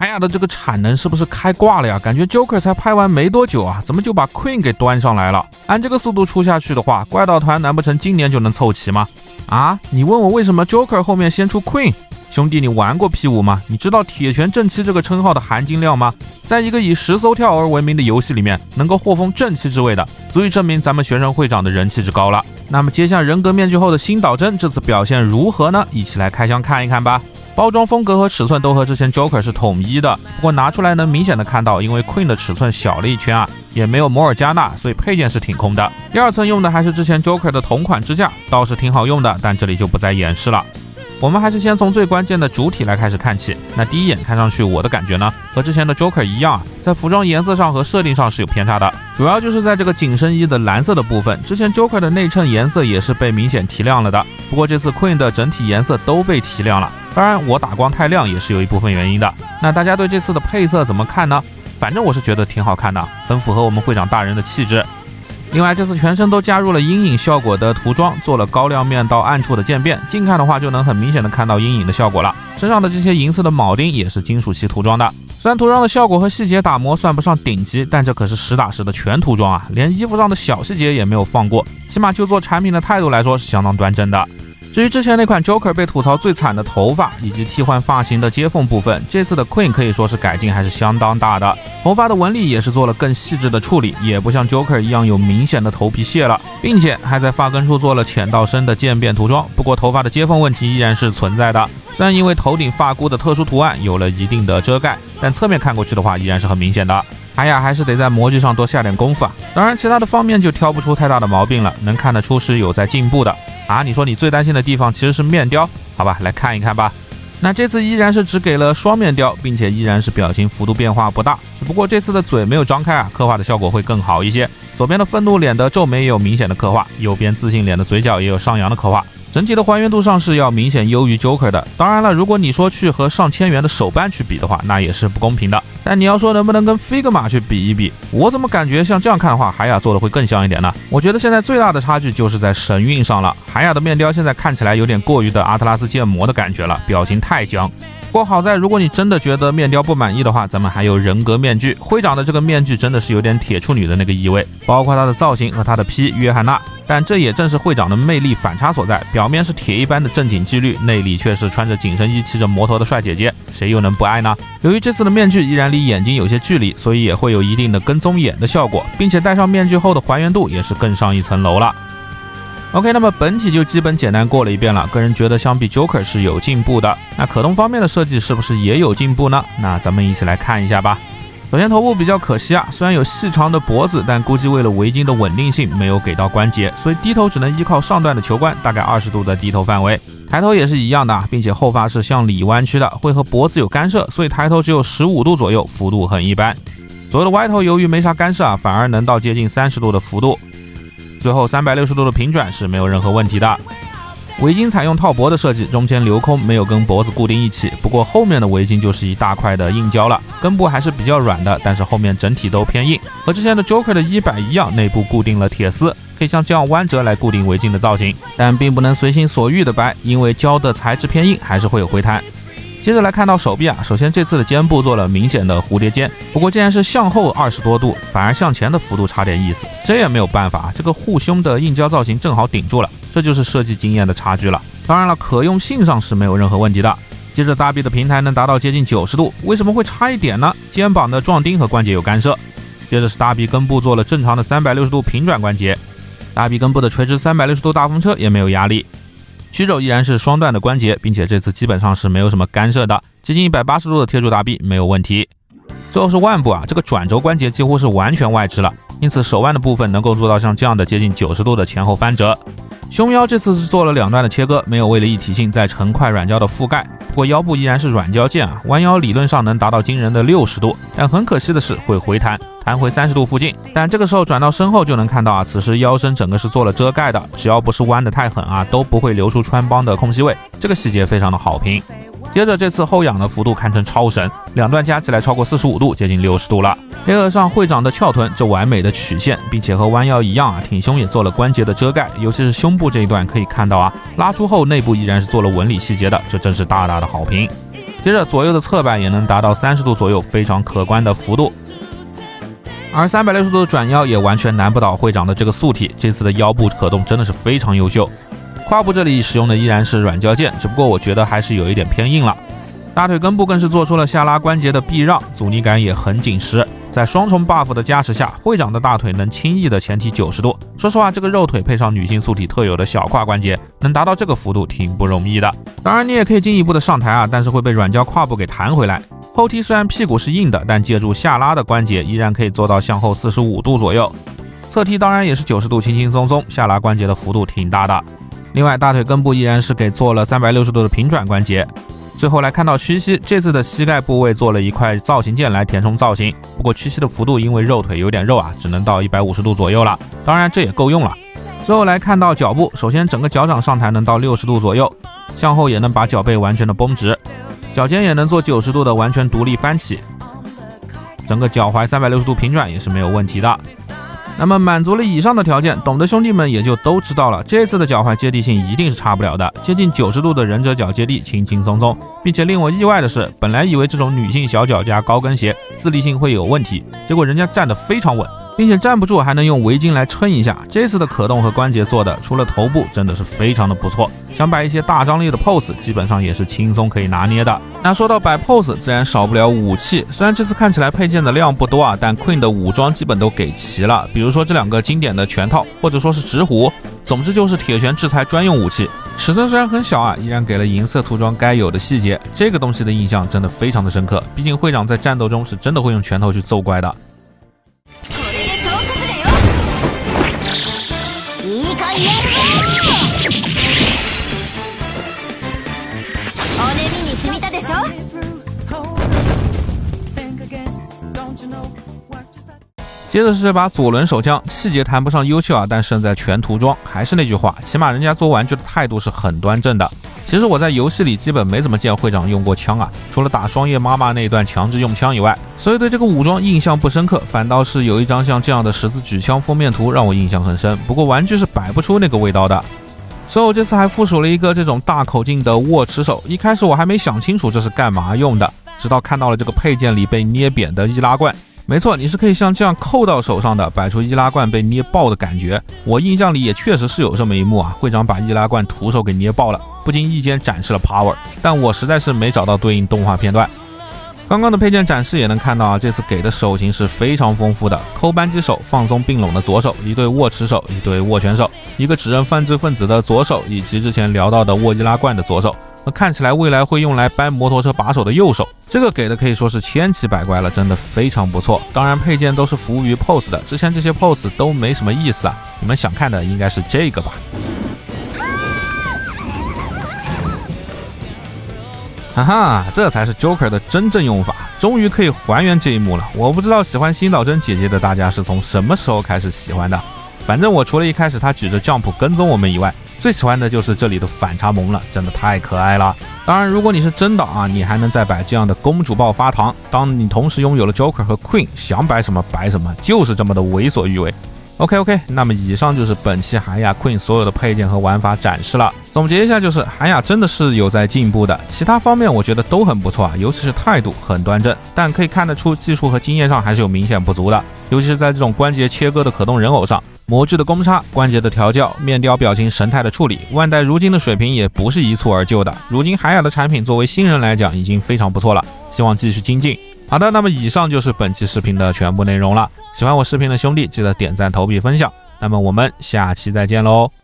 海雅的这个产能是不是开挂了呀？感觉 Joker 才拍完没多久啊，怎么就把 Queen 给端上来了？按这个速度出下去的话，怪盗团难不成今年就能凑齐吗？啊，你问我为什么 Joker 后面先出 Queen？ 兄弟，你玩过 P5 吗？你知道铁拳正七这个称号的含金量吗？在一个以10艘跳而闻名的游戏里面，能够获封正七之位的，足以证明咱们学生会长的人气之高了。那么接下人格面具后的新岛真这次表现如何呢？一起来开箱看一看吧。包装风格和尺寸都和之前 Joker 是统一的，不过拿出来能明显的看到，因为 Queen 的尺寸小了一圈啊，也没有摩尔加纳，所以配件是挺空的。第二层用的还是之前 Joker 的同款支架，倒是挺好用的，但这里就不再演示了。我们还是先从最关键的主体来开始看起。那第一眼看上去，我的感觉呢，和之前的 Joker 一样啊，在服装颜色上和设定上是有偏差的，主要就是在这个紧身衣的蓝色的部分，之前 Joker 的内衬颜色也是被明显提亮了的，不过这次 Queen 的整体颜色都被提亮了。当然，我打光太亮也是有一部分原因的。那大家对这次的配色怎么看呢？反正我是觉得挺好看的，很符合我们会长大人的气质。另外，这次全身都加入了阴影效果的涂装，做了高亮面到暗处的渐变，近看的话就能很明显的看到阴影的效果了。身上的这些银色的铆钉也是金属漆涂装的，虽然涂装的效果和细节打磨算不上顶级，但这可是实打实的全涂装啊，连衣服上的小细节也没有放过，起码就做产品的态度来说是相当端正的。至于之前那款 Joker 被吐槽最惨的头发以及替换发型的接缝部分，这次的 Queen 可以说是改进还是相当大的。头发的纹理也是做了更细致的处理，也不像 Joker 一样有明显的头皮屑了，并且还在发根处做了浅到深的渐变涂装。不过头发的接缝问题依然是存在的，虽然因为头顶发箍的特殊图案有了一定的遮盖，但侧面看过去的话依然是很明显的。海雅还是得在模具上多下点功夫啊，当然其他的方面就挑不出太大的毛病了，能看得出是有在进步的。你说你最担心的地方其实是面雕，好吧，来看一看吧。那这次依然是只给了双面雕，并且依然是表情幅度变化不大，只不过这次的嘴没有张开啊，刻画的效果会更好一些。左边的愤怒脸的皱眉也有明显的刻画，右边自信脸的嘴角也有上扬的刻画，整体的还原度上是要明显优于 Joker 的。当然了，如果你说去和上千元的手办去比的话，那也是不公平的。但你要说能不能跟 Figma 去比一比，我怎么感觉像这样看的话，海雅做的会更像一点呢？我觉得现在最大的差距就是在神韵上了。海雅的面雕现在看起来有点过于的阿特拉斯建模的感觉了，表情太僵。不过好在，如果你真的觉得面雕不满意的话，咱们还有人格面具。会长的这个面具真的是有点铁处女的那个意味，包括他的造型和他的 P 约翰娜。但这也正是会长的魅力反差所在，表面是铁一般的正经纪律，内里却是穿着紧身衣骑着摩托的帅姐姐，谁又能不爱呢？由于这次的面具依然离眼睛有些距离，所以也会有一定的跟踪眼的效果，并且戴上面具后的还原度也是更上一层楼了。OK， 那么本体就基本简单过了一遍了，个人觉得相比 Joker 是有进步的。那可动方面的设计是不是也有进步呢？那咱们一起来看一下吧。首先头部比较可惜啊，虽然有细长的脖子，但估计为了围巾的稳定性没有给到关节，所以低头只能依靠上段的球冠，大概20度的低头范围。抬头也是一样的，并且后发是向里弯曲的，会和脖子有干涉，所以抬头只有15度左右，幅度很一般。左右的歪头由于没啥干涉啊，反而能到接近30度的幅度。最后360度的平转是没有任何问题的。围巾采用套脖的设计，中间留空，没有跟脖子固定一起，不过后面的围巾就是一大块的硬胶了，根部还是比较软的，但是后面整体都偏硬，和之前的 Joker 的100一样，内部固定了铁丝，可以像这样弯折来固定围巾的造型，但并不能随心所欲的掰，因为胶的材质偏硬，还是会有回弹。接着来看到手臂啊，首先这次的肩部做了明显的蝴蝶肩，不过既然是向后20多度，反而向前的幅度差点意思，这也没有办法，这个护胸的硬胶造型正好顶住了，这就是设计经验的差距了。当然了，可用性上是没有任何问题的。接着大臂的平台能达到接近90度，为什么会差一点呢？肩膀的壮钉和关节有干涉。接着是大臂根部做了正常的360度平转关节，大臂根部的垂直360度大风车也没有压力。曲肘依然是双段的关节，并且这次基本上是没有什么干涉的，接近180度的贴住大臂没有问题。最后是腕部啊，这个转轴关节几乎是完全外置了，因此手腕的部分能够做到像这样的接近90度的前后翻折。胸腰这次是做了2段的切割，没有为了一体性再成块软胶的覆盖，不过腰部依然是软胶件啊，弯腰理论上能达到惊人的60度，但很可惜的是会回弹，弹回30度附近，但这个时候转到身后就能看到啊，此时腰身整个是做了遮盖的，只要不是弯得太狠啊，都不会留出穿帮的空隙位，这个细节非常的好评。接着这次后仰的幅度堪称超神，2段加起来超过45度，接近60度了。配合上会长的翘臀这完美的曲线，并且和弯腰一样啊，挺胸也做了关节的遮盖，尤其是胸部这一段可以看到啊，拉出后内部依然是做了纹理细节的，这真是大大的好评。接着左右的侧摆也能达到30度左右，非常可观的幅度。而360度的转腰也完全难不倒会长的这个素体，这次的腰部可动真的是非常优秀。胯部这里使用的依然是软胶件，只不过我觉得还是有一点偏硬了。大腿根部更是做出了下拉关节的避让，阻尼感也很紧实。在双重 buff 的加持下，会长的大腿能轻易的前踢90度。说实话，这个肉腿配上女性素体特有的小胯关节，能达到这个幅度挺不容易的。当然，你也可以进一步的上抬啊，但是会被软胶胯部给弹回来。后踢虽然屁股是硬的，但借助下拉的关节，依然可以做到向后45度左右。侧踢当然也是90度，轻轻松松，下拉关节的幅度挺大的。另外，大腿根部依然是给做了360度的平转关节。最后来看到屈膝，这次的膝盖部位做了一块造型件来填充造型，不过屈膝的幅度因为肉腿有点肉啊，只能到150度左右了，当然这也够用了。最后来看到脚部，首先整个脚掌上抬能到60度左右，向后也能把脚背完全的绷直，脚尖也能做90度的完全独立翻起，整个脚踝360度平转也是没有问题的。那么满足了以上的条件，懂的兄弟们也就都知道了，这次的脚踝接地性一定是差不了的，接近90度的忍者脚接地轻轻松松，并且令我意外的是，本来以为这种女性小脚加高跟鞋自立性会有问题，结果人家站得非常稳，并且站不住还能用围巾来撑一下。这次的可动和关节做的，除了头部真的是非常的不错，想摆一些大张力的 pose 基本上也是轻松可以拿捏的。那说到摆 pose， 自然少不了武器，虽然这次看起来配件的量不多啊，但 Queen 的武装基本都给齐了，比如说这2个经典的拳套，或者说是直虎，总之就是铁拳制裁专用武器。尺寸虽然很小啊，依然给了银色涂装该有的细节，这个东西的印象真的非常的深刻，毕竟会长在战斗中是真的会用拳头去揍怪的。接着是这把左轮手枪，细节谈不上优秀啊，但胜在全涂装。还是那句话，起码人家做玩具的态度是很端正的。其实我在游戏里基本没怎么见会长用过枪啊，除了打双叶妈妈那一段强制用枪以外，所以对这个武装印象不深刻，反倒是有一张像这样的十字举枪封面图让我印象很深。不过玩具是摆不出那个味道的。所以我这次还附属了一个这种大口径的握持手，一开始我还没想清楚这是干嘛用的，直到看到了这个配件里被捏扁的易拉罐。没错，你是可以像这样扣到手上的，摆出易拉罐被捏爆的感觉。我印象里也确实是有这么一幕啊，会长把易拉罐徒手给捏爆了，不经意间展示了 power， 但我实在是没找到对应动画片段。刚刚的配件展示也能看到啊，这次给的手型是非常丰富的，抠扳机手，放松并拢的左手，一对握持手，一对握拳手，一个指认犯罪分子的左手，以及之前聊到的握易拉罐的左手。那看起来未来会用来扳摩托车把手的右手，这个给的可以说是千奇百怪了，真的非常不错。当然配件都是服务于 pose 的，之前这些 pose 都没什么意思啊，你们想看的应该是这个吧。哈哈，这才是 Joker 的真正用法，终于可以还原这一幕了。我不知道喜欢新岛真姐姐的大家是从什么时候开始喜欢的，反正我除了一开始她举着 Jump 跟踪我们以外，最喜欢的就是这里的反差萌了，真的太可爱了。当然如果你是真的啊，你还能再摆这样的公主抱发糖，当你同时拥有了 Joker 和 Queen， 想摆什么摆什么，就是这么的为所欲为。OK， 那么以上就是本期韩亚 Queen 所有的配件和玩法展示了。总结一下，就是韩亚真的是有在进步的，其他方面我觉得都很不错啊，尤其是态度很端正，但可以看得出技术和经验上还是有明显不足的，尤其是在这种关节切割的可动人偶上，模具的公差、关节的调教、面雕表情神态的处理，万代如今的水平也不是一蹴而就的。如今韩亚的产品作为新人来讲已经非常不错了，希望继续精进。好的，那么以上就是本期视频的全部内容了。喜欢我视频的兄弟记得点赞、投币、分享。那么我们下期再见喽。